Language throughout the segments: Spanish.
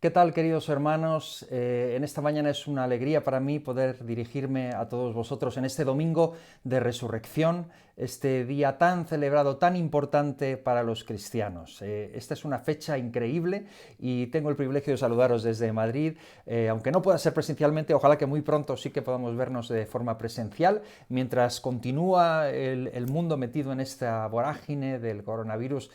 ¿Qué tal, queridos hermanos? En esta mañana es una alegría para mí poder dirigirme a todos vosotros en este domingo de resurrección, este día tan celebrado, tan importante para los cristianos. Esta es una fecha increíble y tengo el privilegio de saludaros desde Madrid, aunque no pueda ser presencialmente, ojalá que muy pronto sí que podamos vernos de forma presencial, mientras continúa el mundo metido en esta vorágine del coronavirus.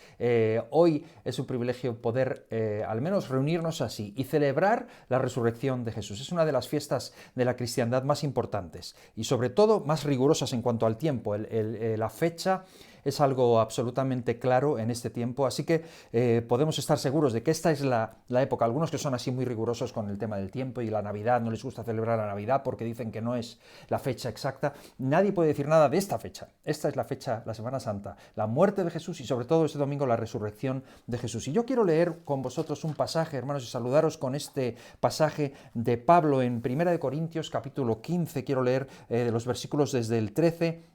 Hoy es un privilegio poder al menos reunirnos así y celebrar la resurrección de Jesús. Es una de las fiestas de la cristiandad más importantes y sobre todo más rigurosas en cuanto al tiempo. La fecha es algo absolutamente claro en este tiempo, así que podemos estar seguros de que esta es la época. Algunos que son así muy rigurosos con el tema del tiempo y la Navidad, no les gusta celebrar la Navidad porque dicen que no es la fecha exacta. Nadie puede decir nada de esta fecha. Esta es la fecha, la Semana Santa, la muerte de Jesús y sobre todo este domingo la resurrección de Jesús. Y yo quiero leer con vosotros un pasaje, hermanos, y saludaros con este pasaje de Pablo en 1 Corintios capítulo 15. Quiero leer de los versículos desde el 13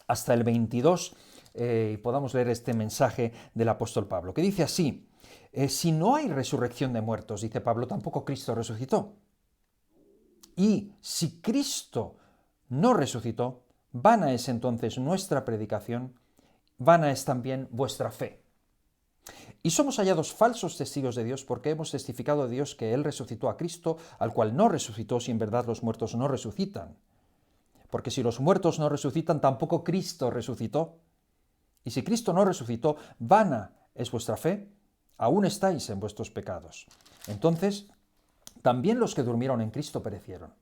hasta el 22 y podamos leer este mensaje del apóstol Pablo, que dice así: si no hay resurrección de muertos, dice Pablo, tampoco Cristo resucitó. Y si Cristo no resucitó, vana es entonces nuestra predicación, vana es también vuestra fe. Y somos hallados falsos testigos de Dios porque hemos testificado de Dios que Él resucitó a Cristo, al cual no resucitó si en verdad los muertos no resucitan. Porque si los muertos no resucitan, tampoco Cristo resucitó. Y si Cristo no resucitó, vana es vuestra fe, aún estáis en vuestros pecados. Entonces, también los que durmieron en Cristo perecieron.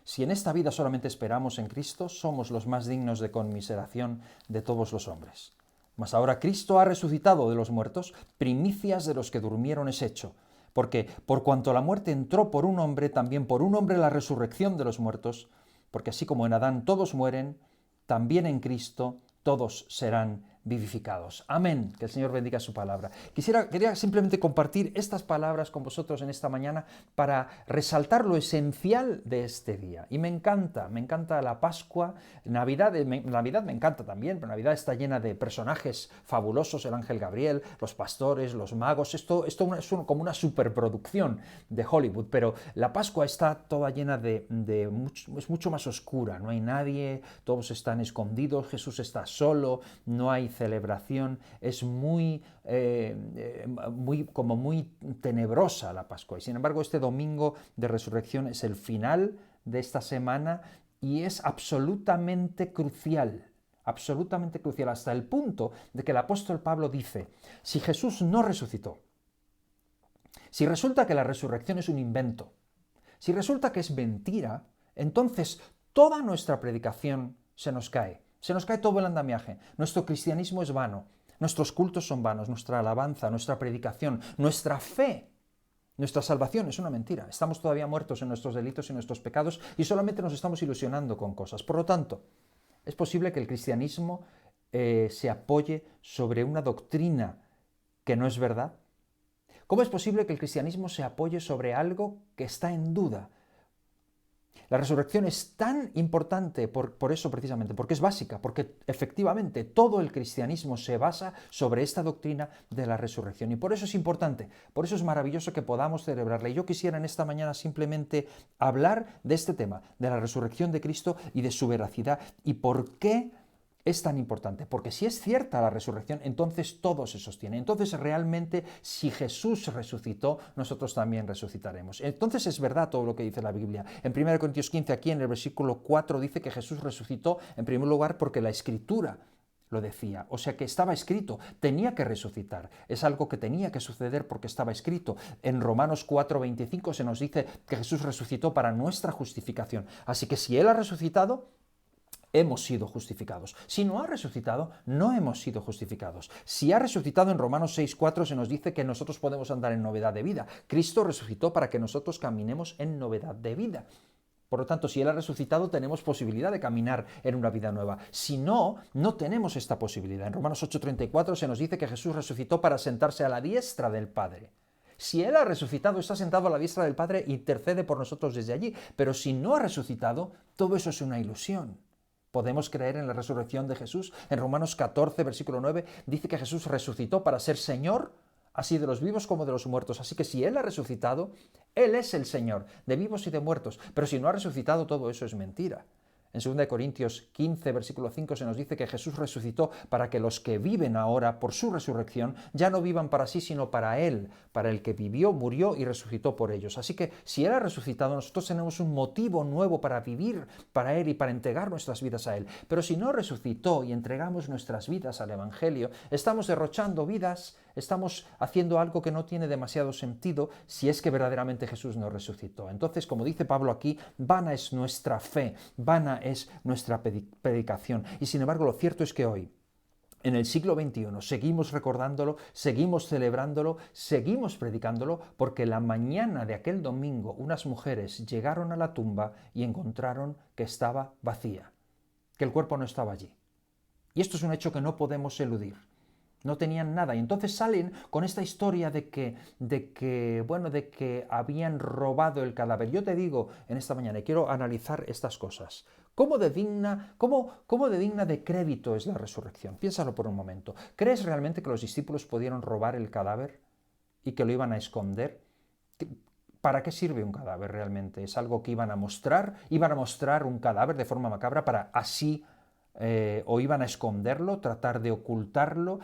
Si en esta vida solamente esperamos en Cristo, somos los más dignos de conmiseración de todos los hombres. Mas ahora Cristo ha resucitado de los muertos, primicias de los que durmieron es hecho. Porque por cuanto la muerte entró por un hombre, también por un hombre la resurrección de los muertos, porque así como en Adán todos mueren, también en Cristo todos serán vivificados. Amén. Que el Señor bendiga su palabra. Quería simplemente compartir estas palabras con vosotros en esta mañana para resaltar lo esencial de este día. Y me encanta la Pascua. Navidad me encanta también, pero Navidad está llena de personajes fabulosos, el ángel Gabriel, los pastores, los magos. Esto es como una superproducción de Hollywood, pero la Pascua está toda llena es mucho más oscura. No hay nadie, todos están escondidos, Jesús está solo, no hay celebración, es muy tenebrosa la Pascua. Y sin embargo, este domingo de resurrección es el final de esta semana y es absolutamente crucial hasta el punto de que el apóstol Pablo dice: si Jesús no resucitó, si resulta que la resurrección es un invento, si resulta que es mentira, entonces toda nuestra predicación se nos cae. Se nos cae todo el andamiaje. Nuestro cristianismo es vano. Nuestros cultos son vanos. Nuestra alabanza, nuestra predicación, nuestra fe, nuestra salvación es una mentira. Estamos todavía muertos en nuestros delitos y nuestros pecados y solamente nos estamos ilusionando con cosas. Por lo tanto, es posible que el cristianismo se apoye sobre una doctrina que no es verdad. ¿Cómo es posible que el cristianismo se apoye sobre algo que está en duda? La resurrección es tan importante por eso precisamente, porque es básica, porque efectivamente todo el cristianismo se basa sobre esta doctrina de la resurrección. Y por eso es importante, por eso es maravilloso que podamos celebrarla. Y yo quisiera en esta mañana simplemente hablar de este tema, de la resurrección de Cristo y de su veracidad y por qué es tan importante, porque si es cierta la resurrección, entonces todo se sostiene. Entonces realmente si Jesús resucitó, nosotros también resucitaremos. Entonces es verdad todo lo que dice la Biblia. En 1 Corintios 15, aquí en el versículo 4, dice que Jesús resucitó en primer lugar porque la Escritura lo decía. O sea que estaba escrito, tenía que resucitar. Es algo que tenía que suceder porque estaba escrito. En Romanos 4:25 se nos dice que Jesús resucitó para nuestra justificación. Así que si Él ha resucitado, hemos sido justificados. Si no ha resucitado, no hemos sido justificados. Si ha resucitado, en Romanos 6:4 se nos dice que nosotros podemos andar en novedad de vida. Cristo resucitó para que nosotros caminemos en novedad de vida. Por lo tanto, si Él ha resucitado, tenemos posibilidad de caminar en una vida nueva. Si no, no tenemos esta posibilidad. En Romanos 8:34 se nos dice que Jesús resucitó para sentarse a la diestra del Padre. Si Él ha resucitado, está sentado a la diestra del Padre e intercede por nosotros desde allí. Pero si no ha resucitado, todo eso es una ilusión. ¿Podemos creer en la resurrección de Jesús? En Romanos 14, versículo 9, dice que Jesús resucitó para ser Señor así de los vivos como de los muertos. Así que si Él ha resucitado, Él es el Señor, de vivos y de muertos. Pero si no ha resucitado, todo eso es mentira. En 2 Corintios 15, versículo 5, se nos dice que Jesús resucitó para que los que viven ahora por su resurrección ya no vivan para sí, sino para Él, para el que vivió, murió y resucitó por ellos. Así que si Él ha resucitado, nosotros tenemos un motivo nuevo para vivir para Él y para entregar nuestras vidas a Él. Pero si no resucitó y entregamos nuestras vidas al Evangelio, estamos derrochando vidas, estamos haciendo algo que no tiene demasiado sentido si es que verdaderamente Jesús no resucitó. Entonces, como dice Pablo aquí, vana es nuestra fe, vana es nuestra predicación. Y sin embargo, lo cierto es que hoy, en el siglo XXI, seguimos recordándolo, seguimos celebrándolo, seguimos predicándolo, porque la mañana de aquel domingo unas mujeres llegaron a la tumba y encontraron que estaba vacía, que el cuerpo no estaba allí. Y esto es un hecho que no podemos eludir. No tenían nada. Y entonces salen con esta historia de que habían robado el cadáver. Yo te digo en esta mañana, y quiero analizar estas cosas. ¿Cómo de digna de crédito es la resurrección? Piénsalo por un momento. ¿Crees realmente que los discípulos pudieron robar el cadáver y que lo iban a esconder? ¿Para qué sirve un cadáver realmente? ¿Es algo que iban a mostrar? ¿Iban a mostrar un cadáver de forma macabra para así o iban a esconderlo, tratar de ocultarlo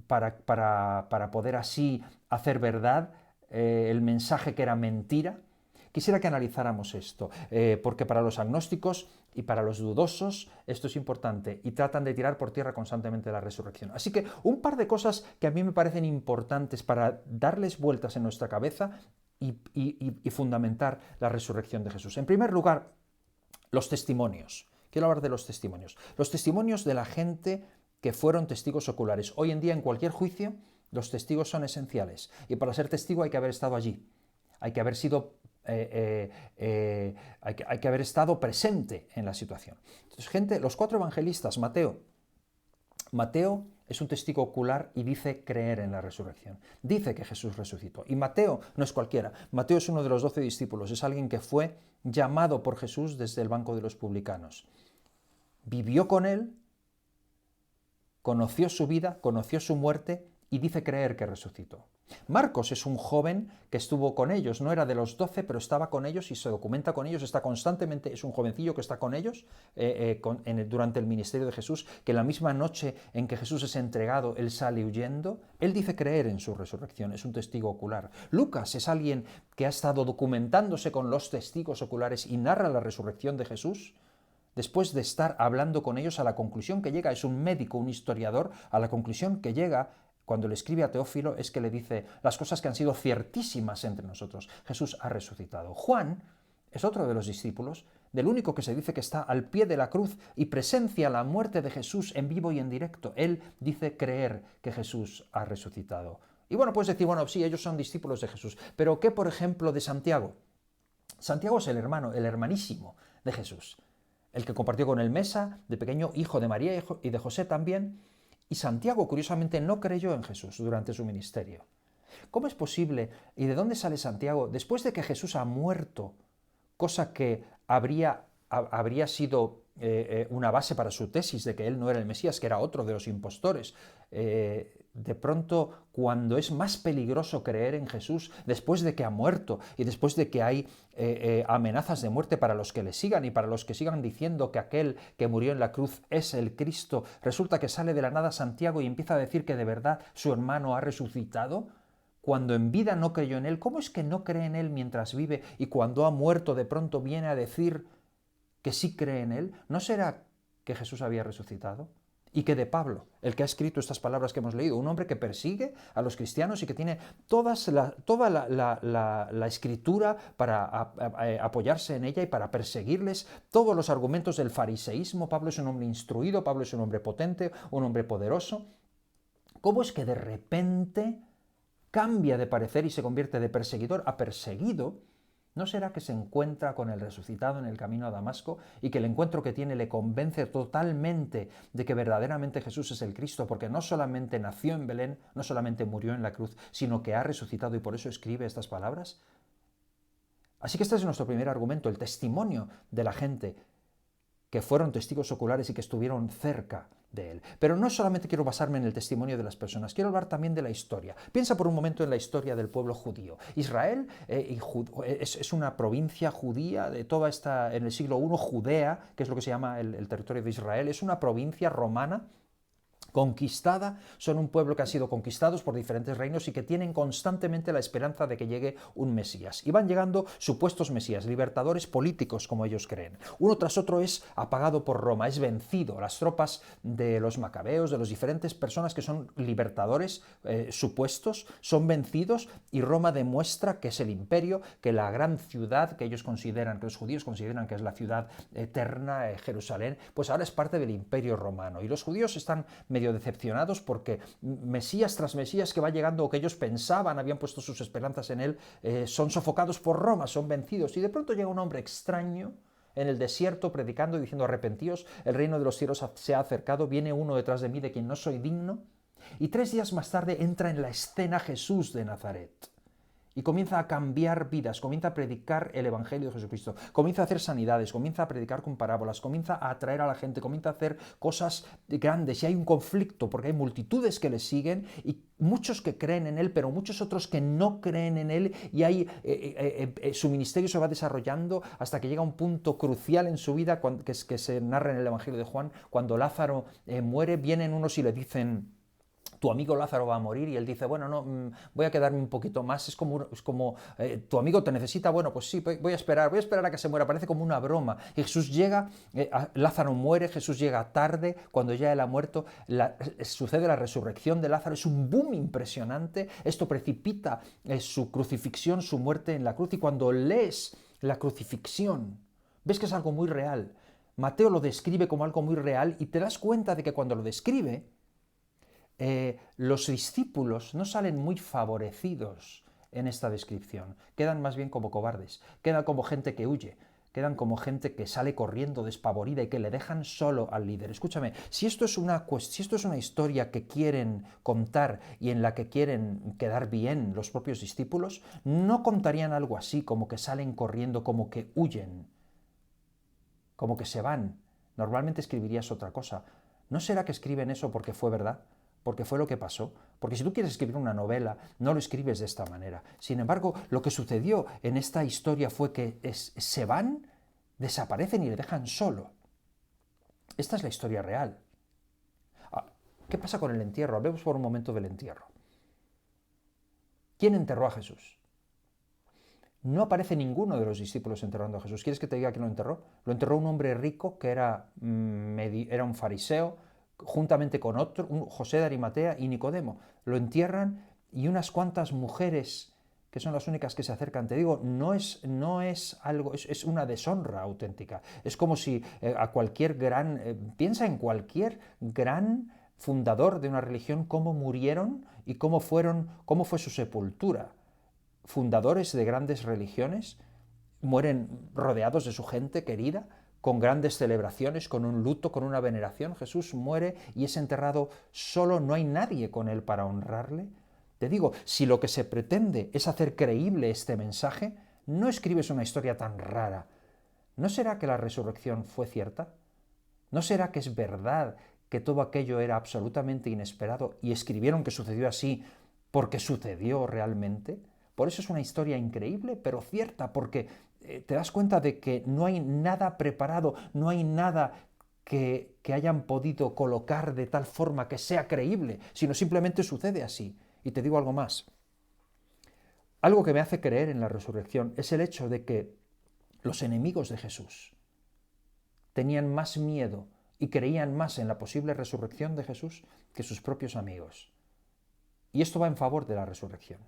para poder así hacer verdad el mensaje que era mentira? Quisiera que analizáramos esto, porque para los agnósticos y para los dudosos esto es importante y tratan de tirar por tierra constantemente la resurrección. Así que un par de cosas que a mí me parecen importantes para darles vueltas en nuestra cabeza y fundamentar la resurrección de Jesús. En primer lugar, los testimonios. Quiero hablar de los testimonios. Los testimonios de la gente que fueron testigos oculares. Hoy en día, en cualquier juicio, los testigos son esenciales. Y para ser testigo hay que haber estado allí. Hay que haber sido hay que haber estado presente en la situación. Entonces, los 4 evangelistas, Mateo es un testigo ocular y dice creer en la resurrección. Dice que Jesús resucitó. Y Mateo no es cualquiera. Mateo es uno de los 12 discípulos. Es alguien que fue llamado por Jesús desde el banco de los publicanos. Vivió con él, conoció su vida, conoció su muerte y dice creer que resucitó. Marcos es un joven que estuvo con ellos, no era de los 12, pero estaba con ellos y se documenta con ellos, está constantemente, es un jovencillo que está con ellos durante el ministerio de Jesús, que la misma noche en que Jesús es entregado, él sale huyendo. Él dice creer en su resurrección, es un testigo ocular. Lucas es alguien que ha estado documentándose con los testigos oculares y narra la resurrección de Jesús. Después de estar hablando con ellos, a la conclusión que llega, es un médico, un historiador, a la conclusión que llega cuando le escribe a Teófilo es que le dice las cosas que han sido ciertísimas entre nosotros. Jesús ha resucitado. Juan es otro de los discípulos, del único que se dice que está al pie de la cruz y presencia la muerte de Jesús en vivo y en directo. Él dice creer que Jesús ha resucitado. Y bueno, puedes decir, bueno, sí, ellos son discípulos de Jesús. Pero ¿qué, por ejemplo, de Santiago? Santiago es el hermano, el hermanísimo de Jesús. El que compartió con él mesa, de pequeño, hijo de María y de José también. Y Santiago, curiosamente, no creyó en Jesús durante su ministerio. ¿Cómo es posible? ¿Y de dónde sale Santiago? Después de que Jesús ha muerto, cosa que habría sido una base para su tesis de que él no era el Mesías, que era otro de los impostores. De pronto, cuando es más peligroso creer en Jesús, después de que ha muerto y después de que hay amenazas de muerte para los que le sigan y para los que sigan diciendo que aquel que murió en la cruz es el Cristo, resulta que sale de la nada Santiago y empieza a decir que de verdad su hermano ha resucitado. Cuando en vida no creyó en él, ¿cómo es que no cree en él mientras vive y cuando ha muerto de pronto viene a decir que sí cree en él? ¿No será que Jesús había resucitado? Y que de Pablo, el que ha escrito estas palabras que hemos leído, un hombre que persigue a los cristianos y que tiene toda la escritura para apoyarse en ella y para perseguirles, todos los argumentos del fariseísmo. Pablo es un hombre instruido, Pablo es un hombre potente, un hombre poderoso. ¿Cómo es que de repente cambia de parecer y se convierte de perseguidor a perseguido? ¿No será que se encuentra con el resucitado en el camino a Damasco y que el encuentro que tiene le convence totalmente de que verdaderamente Jesús es el Cristo, porque no solamente nació en Belén, no solamente murió en la cruz, sino que ha resucitado y por eso escribe estas palabras? Así que este es nuestro primer argumento, el testimonio de la gente que fueron testigos oculares y que estuvieron cerca de él. Pero no solamente quiero basarme en el testimonio de las personas, quiero hablar también de la historia. Piensa por un momento en la historia del pueblo judío. Israel es una provincia judía de toda esta, en el siglo I, Judea, que es lo que se llama el territorio de Israel, es una provincia romana conquistada, son un pueblo que ha sido conquistados por diferentes reinos y que tienen constantemente la esperanza de que llegue un Mesías. Y van llegando supuestos Mesías, libertadores políticos, como ellos creen. Uno tras otro es apagado por Roma, es vencido. Las tropas de los macabeos, de las diferentes personas que son libertadores supuestos, son vencidos y Roma demuestra que es el imperio, que la gran ciudad que ellos consideran, que los judíos consideran que es la ciudad eterna, Jerusalén, pues ahora es parte del imperio romano. Y los judíos están medio decepcionados porque Mesías tras Mesías que va llegando o que ellos pensaban, habían puesto sus esperanzas en él, son sofocados por Roma, son vencidos. Y de pronto llega un hombre extraño en el desierto predicando y diciendo: arrepentíos, el reino de los cielos se ha acercado, viene uno detrás de mí de quien no soy digno. Y 3 días más tarde entra en la escena Jesús de Nazaret. Y comienza a cambiar vidas, comienza a predicar el Evangelio de Jesucristo, comienza a hacer sanidades, comienza a predicar con parábolas, comienza a atraer a la gente, comienza a hacer cosas grandes y hay un conflicto porque hay multitudes que le siguen y muchos que creen en él, pero muchos otros que no creen en él y su ministerio se va desarrollando hasta que llega un punto crucial en su vida que se narra en el Evangelio de Juan, cuando Lázaro muere, vienen unos y le dicen: tu amigo Lázaro va a morir, y él dice: bueno, no, voy a quedarme un poquito más, es como tu amigo te necesita, bueno, pues sí, voy a esperar a que se muera, parece como una broma. Y Jesús llega, Lázaro muere, Jesús llega tarde, cuando ya él ha muerto, sucede la resurrección de Lázaro, es un boom impresionante, esto precipita su crucifixión, su muerte en la cruz, y cuando lees la crucifixión, ves que es algo muy real. Mateo lo describe como algo muy real y te das cuenta de que cuando lo describe, los discípulos no salen muy favorecidos en esta descripción, quedan más bien como cobardes, quedan como gente que huye, quedan como gente que sale corriendo despavorida y que le dejan solo al líder. Escúchame, si esto es una historia que quieren contar y en la que quieren quedar bien los propios discípulos, no contarían algo así, como que salen corriendo, como que huyen, como que se van. Normalmente escribirías otra cosa. ¿No será que escriben eso porque fue verdad? Porque fue lo que pasó. Porque si tú quieres escribir una novela, no lo escribes de esta manera. Sin embargo, lo que sucedió en esta historia fue que se van, desaparecen y le dejan solo. Esta es la historia real. ¿Qué pasa con el entierro? Hablemos por un momento del entierro. ¿Quién enterró a Jesús? No aparece ninguno de los discípulos enterrando a Jesús. ¿Quieres que te diga quién lo enterró? Lo enterró un hombre rico que era un fariseo, juntamente con otro, José de Arimatea y Nicodemo. Lo entierran y unas cuantas mujeres, que son las únicas que se acercan. Te digo, no es algo, es una deshonra auténtica. Es como si a cualquier piensa en cualquier gran fundador de una religión, cómo murieron y cómo fue su sepultura. Fundadores de grandes religiones mueren rodeados de su gente querida, con grandes celebraciones, con un luto, con una veneración. Jesús muere y es enterrado solo, no hay nadie con él para honrarle. Te digo, si lo que se pretende es hacer creíble este mensaje, no escribes una historia tan rara. ¿No será que la resurrección fue cierta? ¿No será que es verdad que todo aquello era absolutamente inesperado y escribieron que sucedió así porque sucedió realmente? Por eso es una historia increíble, pero cierta, porque te das cuenta de que no hay nada preparado, no hay nada que hayan podido colocar de tal forma que sea creíble, sino simplemente sucede así. Y te digo algo más. Algo que me hace creer en la resurrección es el hecho de que los enemigos de Jesús tenían más miedo y creían más en la posible resurrección de Jesús que sus propios amigos. Y esto va en favor de la resurrección.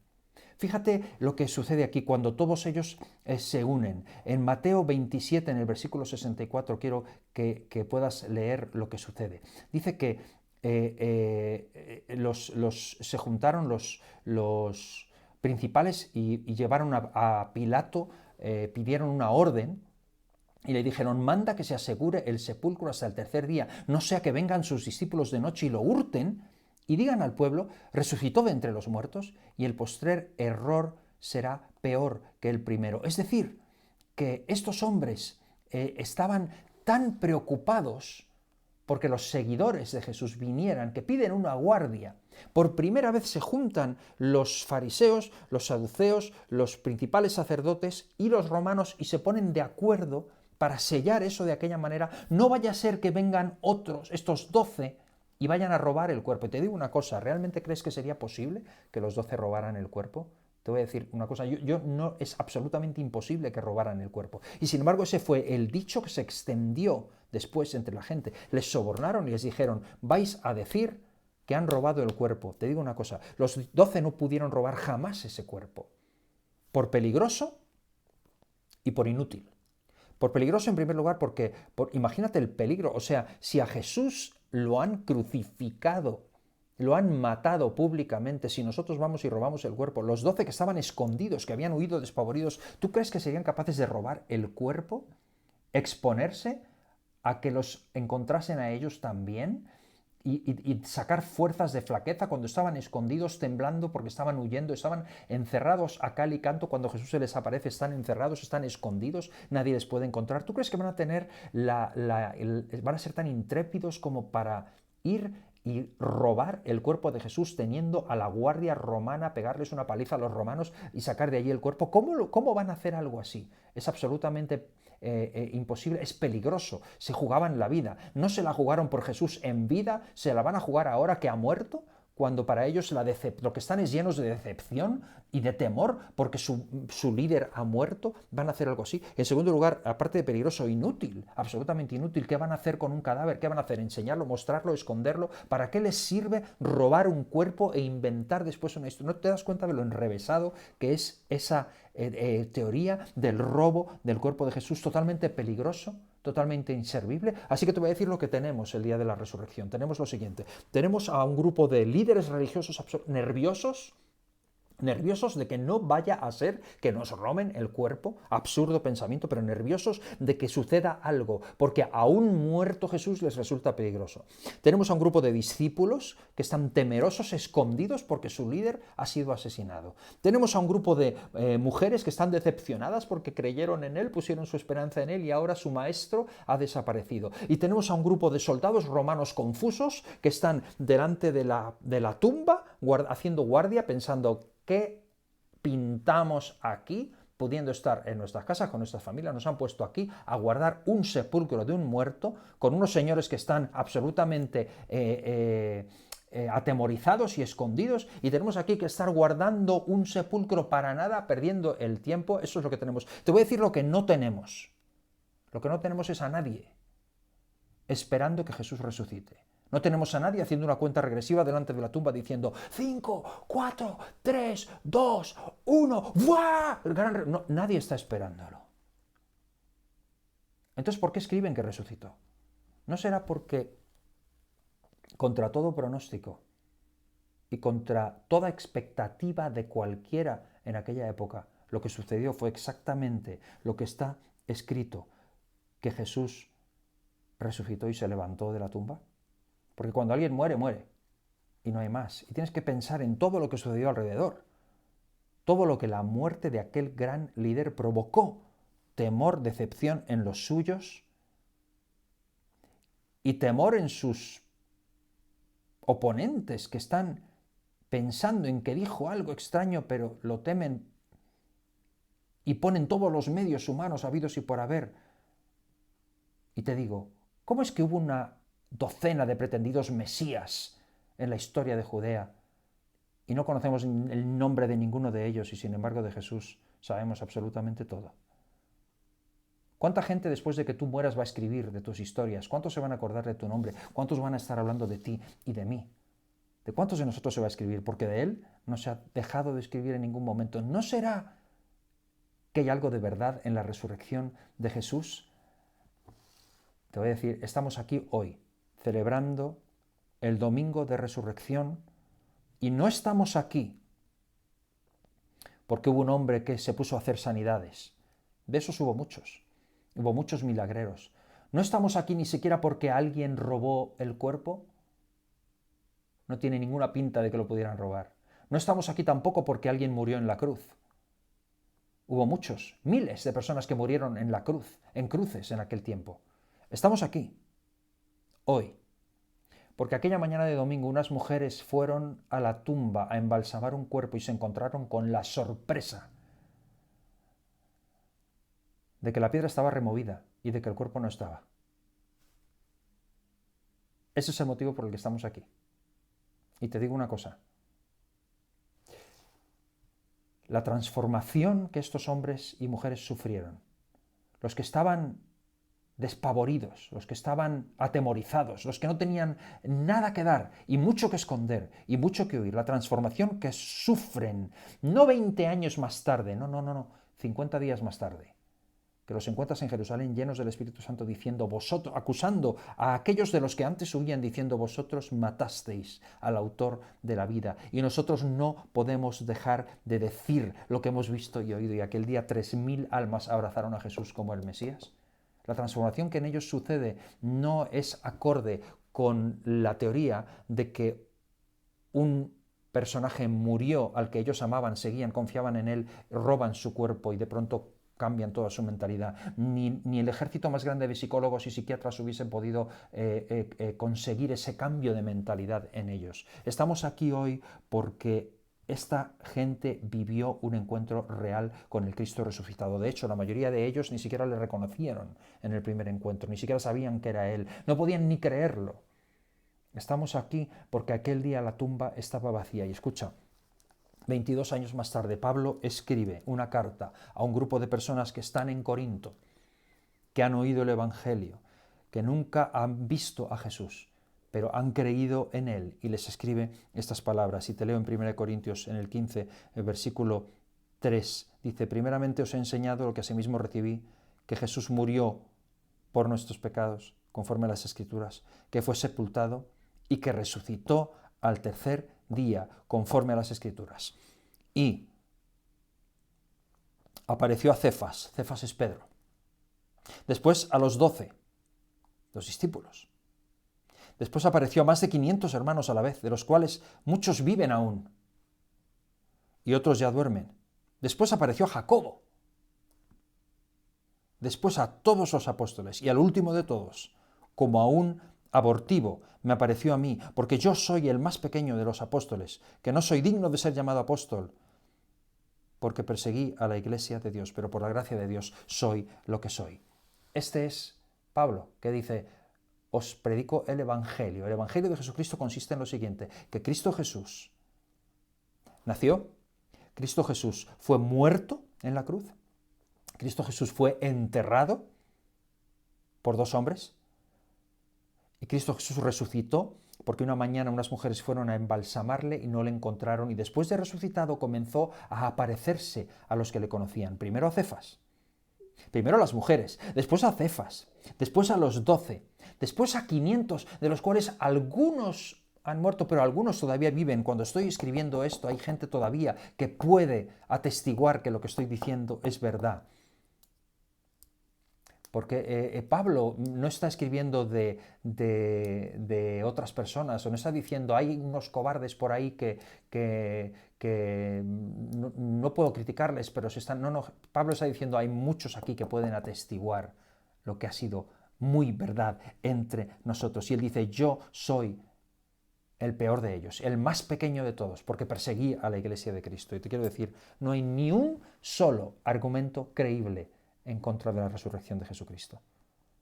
Fíjate lo que sucede aquí cuando todos ellos se unen. En Mateo 27, en el versículo 64, quiero que puedas leer lo que sucede. Dice que se juntaron los principales y llevaron a Pilato, pidieron una orden y le dijeron: manda que se asegure el sepulcro hasta el 3er día, no sea que vengan sus discípulos de noche y lo hurten y digan al pueblo: resucitó de entre los muertos, y el postrer error será peor que el primero. Es decir, que estos hombres estaban tan preocupados porque los seguidores de Jesús vinieran, que piden una guardia. Por primera vez se juntan los fariseos, los saduceos, los principales sacerdotes y los romanos y se ponen de acuerdo para sellar eso de aquella manera. No vaya a ser que vengan otros, estos 12, y vayan a robar el cuerpo. Y te digo una cosa, ¿realmente crees que sería posible que los 12 robaran el cuerpo? Te voy a decir una cosa, no, es absolutamente imposible que robaran el cuerpo. Y sin embargo ese fue el dicho que se extendió después entre la gente. Les sobornaron y les dijeron, vais a decir que han robado el cuerpo. Te digo una cosa, los 12 no pudieron robar jamás ese cuerpo. Por peligroso y por inútil. Por peligroso en primer lugar porque, imagínate el peligro, o sea, si a Jesús lo han crucificado, lo han matado públicamente, si nosotros vamos y robamos el cuerpo, los 12 que estaban escondidos, que habían huido despavoridos, ¿tú crees que serían capaces de robar el cuerpo? ¿Exponerse a que los encontrasen a ellos también? Y sacar fuerzas de flaqueza cuando estaban escondidos, temblando porque estaban huyendo, estaban encerrados a cal y canto. Cuando Jesús se les aparece, están encerrados, están escondidos, nadie les puede encontrar. ¿Tú crees que van a tener van a ser tan intrépidos como para ir y robar el cuerpo de Jesús teniendo a la guardia romana, pegarles una paliza a los romanos y sacar de allí el cuerpo? ¿Cómo van a hacer algo así? Es absolutamente imposible, es peligroso. Se jugaban la vida. No se la jugaron por Jesús en vida, se la van a jugar ahora que ha muerto, cuando para ellos lo que están es llenos de decepción y de temor porque su líder ha muerto. Van a hacer algo así. En segundo lugar, aparte de peligroso, inútil, absolutamente inútil. ¿Qué van a hacer con un cadáver? ¿Qué van a hacer? ¿Enseñarlo, mostrarlo, esconderlo? ¿Para qué les sirve robar un cuerpo e inventar después una historia? ¿No te das cuenta de lo enrevesado que es esa teoría del robo del cuerpo de Jesús? Totalmente peligroso, totalmente inservible. Así que te voy a decir lo que tenemos el día de la resurrección. Tenemos lo siguiente. Tenemos a un grupo de líderes religiosos nerviosos de que no vaya a ser que nos roben el cuerpo, absurdo pensamiento, pero nerviosos de que suceda algo, porque aún muerto Jesús les resulta peligroso. Tenemos a un grupo de discípulos que están temerosos, escondidos, porque su líder ha sido asesinado. Tenemos a un grupo de mujeres que están decepcionadas porque creyeron en él, pusieron su esperanza en él y ahora su maestro ha desaparecido. Y tenemos a un grupo de soldados romanos confusos que están delante de la tumba, haciendo guardia, pensando: ¿qué pintamos aquí? Pudiendo estar en nuestras casas, con nuestras familias, nos han puesto aquí a guardar un sepulcro de un muerto, con unos señores que están absolutamente atemorizados y escondidos, y tenemos aquí que estar guardando un sepulcro para nada, perdiendo el tiempo. Eso es lo que tenemos. Te voy a decir lo que no tenemos. Lo que no tenemos es a nadie esperando que Jesús resucite. No tenemos a nadie haciendo una cuenta regresiva delante de la tumba diciendo 5, 4, 3, 2, 1, ¡buah! No, nadie está esperándolo. Entonces, ¿por qué escriben que resucitó? ¿No será porque, contra todo pronóstico y contra toda expectativa de cualquiera en aquella época, lo que sucedió fue exactamente lo que está escrito, que Jesús resucitó y se levantó de la tumba? Porque cuando alguien muere, muere. Y no hay más. Y tienes que pensar en todo lo que sucedió alrededor. Todo lo que la muerte de aquel gran líder provocó. Temor, decepción en los suyos. Y temor en sus oponentes que están pensando en que dijo algo extraño, pero lo temen y ponen todos los medios humanos habidos y por haber. Y te digo, ¿cómo es que hubo una docena de pretendidos mesías en la historia de Judea y no conocemos el nombre de ninguno de ellos, y sin embargo de Jesús sabemos absolutamente todo? ¿Cuánta gente después de que tú mueras va a escribir de tus historias? ¿Cuántos se van a acordar de tu nombre? ¿Cuántos van a estar hablando de ti y de mí? ¿De cuántos de nosotros se va a escribir? Porque de él no se ha dejado de escribir en ningún momento. ¿No será que hay algo de verdad en la resurrección de Jesús? Te voy a decir, estamos aquí hoy celebrando el domingo de resurrección, y no estamos aquí porque hubo un hombre que se puso a hacer sanidades. De esos hubo muchos milagreros. No estamos aquí ni siquiera porque alguien robó el cuerpo. No tiene ninguna pinta de que lo pudieran robar. No estamos aquí tampoco porque alguien murió en la cruz. Hubo muchos, miles de personas que murieron en la cruz, en cruces en aquel tiempo. Estamos aquí, hoy, Porque aquella mañana de domingo unas mujeres fueron a la tumba a embalsamar un cuerpo y se encontraron con la sorpresa de que la piedra estaba removida y de que el cuerpo no estaba. Ese es el motivo por el que estamos aquí. Y te digo una cosa. La transformación que estos hombres y mujeres sufrieron, los que estaban despavoridos, los que estaban atemorizados, los que no tenían nada que dar y mucho que esconder y mucho que huir, la transformación que sufren, no 20 años más tarde, no, 50 días más tarde, que los encuentras en Jerusalén llenos del Espíritu Santo diciendo vosotros, acusando a aquellos de los que antes huían diciendo vosotros matasteis al autor de la vida y nosotros no podemos dejar de decir lo que hemos visto y oído y aquel día 3000 almas abrazaron a Jesús como el Mesías. La transformación que en ellos sucede no es acorde con la teoría de que un personaje murió al que ellos amaban, seguían, confiaban en él, roban su cuerpo y de pronto cambian toda su mentalidad. Ni el ejército más grande de psicólogos y psiquiatras hubiesen podido conseguir ese cambio de mentalidad en ellos. Estamos aquí hoy porque esta gente vivió un encuentro real con el Cristo resucitado. De hecho, la mayoría de ellos ni siquiera le reconocieron en el primer encuentro, ni siquiera sabían que era Él, no podían ni creerlo. Estamos aquí porque aquel día la tumba estaba vacía. Y escucha, 22 años más tarde, Pablo escribe una carta a un grupo de personas que están en Corinto, que han oído el Evangelio, que nunca han visto a Jesús, pero han creído en Él, y les escribe estas palabras. Y te leo en 1 Corintios, en el 15, el versículo 3, dice, primeramente os he enseñado lo que asimismo recibí, que Jesús murió por nuestros pecados, conforme a las Escrituras, que fue sepultado y que resucitó al tercer día, conforme a las Escrituras. Y apareció a Cefas, Cefas es Pedro, después a los 12, los discípulos. Después apareció a más de 500 hermanos a la vez, de los cuales muchos viven aún y otros ya duermen. Después apareció a Jacobo. Después a todos los apóstoles y al último de todos, como a un abortivo, me apareció a mí, porque yo soy el más pequeño de los apóstoles, que no soy digno de ser llamado apóstol, porque perseguí a la iglesia de Dios, pero por la gracia de Dios soy lo que soy. Este es Pablo, que dice, os predico el Evangelio. El Evangelio de Jesucristo consiste en lo siguiente, que Cristo Jesús nació, Cristo Jesús fue muerto en la cruz, Cristo Jesús fue enterrado por dos hombres, y Cristo Jesús resucitó porque una mañana unas mujeres fueron a embalsamarle y no le encontraron, y después de resucitado comenzó a aparecerse a los que le conocían, primero a Cefas, primero a las mujeres, después a Cefas, después a los 12, después a 500, de los cuales algunos han muerto, pero algunos todavía viven. Cuando estoy escribiendo esto, hay gente todavía que puede atestiguar que lo que estoy diciendo es verdad. Porque Pablo no está escribiendo de otras personas, o no está diciendo hay unos cobardes por ahí que no puedo criticarles, pero se están... No, Pablo está diciendo hay muchos aquí que pueden atestiguar lo que ha sido muy verdad entre nosotros. Y él dice, yo soy el peor de ellos, el más pequeño de todos, porque perseguí a la iglesia de Cristo. Y te quiero decir, no hay ni un solo argumento creíble en contra de la resurrección de Jesucristo.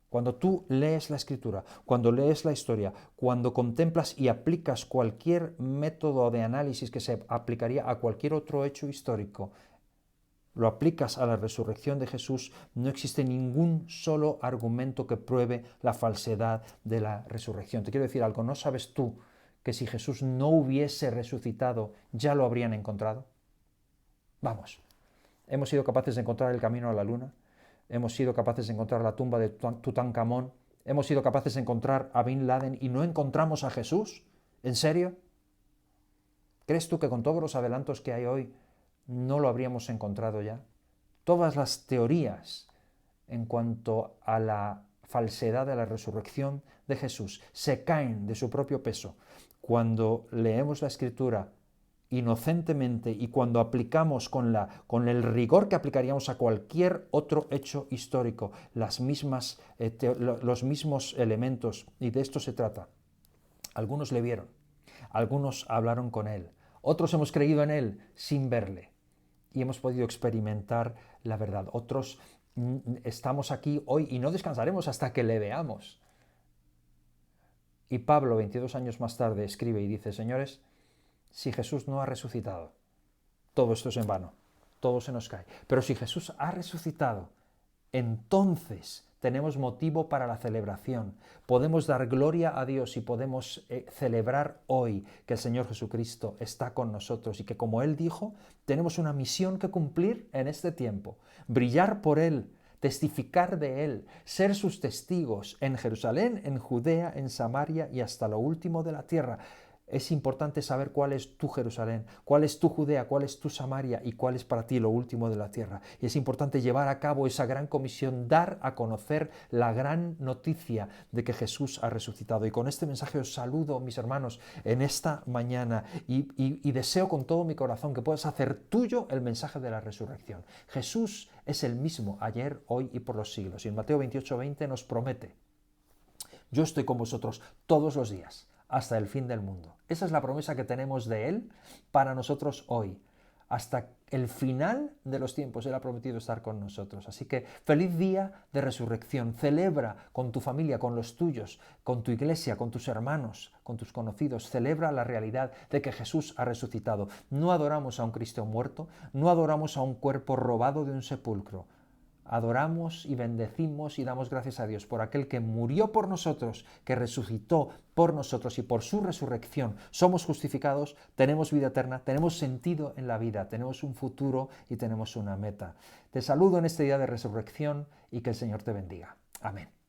Cuando tú lees la Escritura, cuando lees la historia, cuando contemplas y aplicas cualquier método de análisis que se aplicaría a cualquier otro hecho histórico, lo aplicas a la resurrección de Jesús, no existe ningún solo argumento que pruebe la falsedad de la resurrección. Te quiero decir algo, ¿no sabes tú que si Jesús no hubiese resucitado, ya lo habrían encontrado? Vamos, hemos sido capaces de encontrar el camino a la luna, hemos sido capaces de encontrar la tumba de Tutankamón, hemos sido capaces de encontrar a Bin Laden y no encontramos a Jesús. ¿En serio? ¿Crees tú que con todos los adelantos que hay hoy no lo habríamos encontrado ya? Todas las teorías en cuanto a la falsedad de la resurrección de Jesús se caen de su propio peso cuando leemos la Escritura inocentemente y cuando aplicamos con el rigor que aplicaríamos a cualquier otro hecho histórico los mismos elementos, y de esto se trata. Algunos le vieron, algunos hablaron con él, otros hemos creído en él sin verle y hemos podido experimentar la verdad. Otros estamos aquí hoy y no descansaremos hasta que le veamos. Y Pablo, 22 años más tarde, escribe y dice: señores, si Jesús no ha resucitado, todo esto es en vano, todo se nos cae. Pero si Jesús ha resucitado, entonces tenemos motivo para la celebración. Podemos dar gloria a Dios y podemos celebrar hoy que el Señor Jesucristo está con nosotros y que, como Él dijo, tenemos una misión que cumplir en este tiempo. Brillar por Él, testificar de Él, ser sus testigos en Jerusalén, en Judea, en Samaria y hasta lo último de la tierra. Es importante saber cuál es tu Jerusalén, cuál es tu Judea, cuál es tu Samaria y cuál es para ti lo último de la tierra. Y es importante llevar a cabo esa gran comisión, dar a conocer la gran noticia de que Jesús ha resucitado. Y con este mensaje os saludo, mis hermanos, en esta mañana y deseo con todo mi corazón que puedas hacer tuyo el mensaje de la resurrección. Jesús es el mismo ayer, hoy y por los siglos. Y en Mateo 28:20 nos promete: yo estoy con vosotros todos los días, hasta el fin del mundo. Esa es la promesa que tenemos de Él para nosotros hoy. Hasta el final de los tiempos Él ha prometido estar con nosotros. Así que feliz día de resurrección. Celebra con tu familia, con los tuyos, con tu iglesia, con tus hermanos, con tus conocidos. Celebra la realidad de que Jesús ha resucitado. No adoramos a un Cristo muerto, no adoramos a un cuerpo robado de un sepulcro. Adoramos y bendecimos y damos gracias a Dios por aquel que murió por nosotros, que resucitó por nosotros, y por su resurrección somos justificados, tenemos vida eterna, tenemos sentido en la vida, tenemos un futuro y tenemos una meta. Te saludo en este día de resurrección y que el Señor te bendiga. Amén.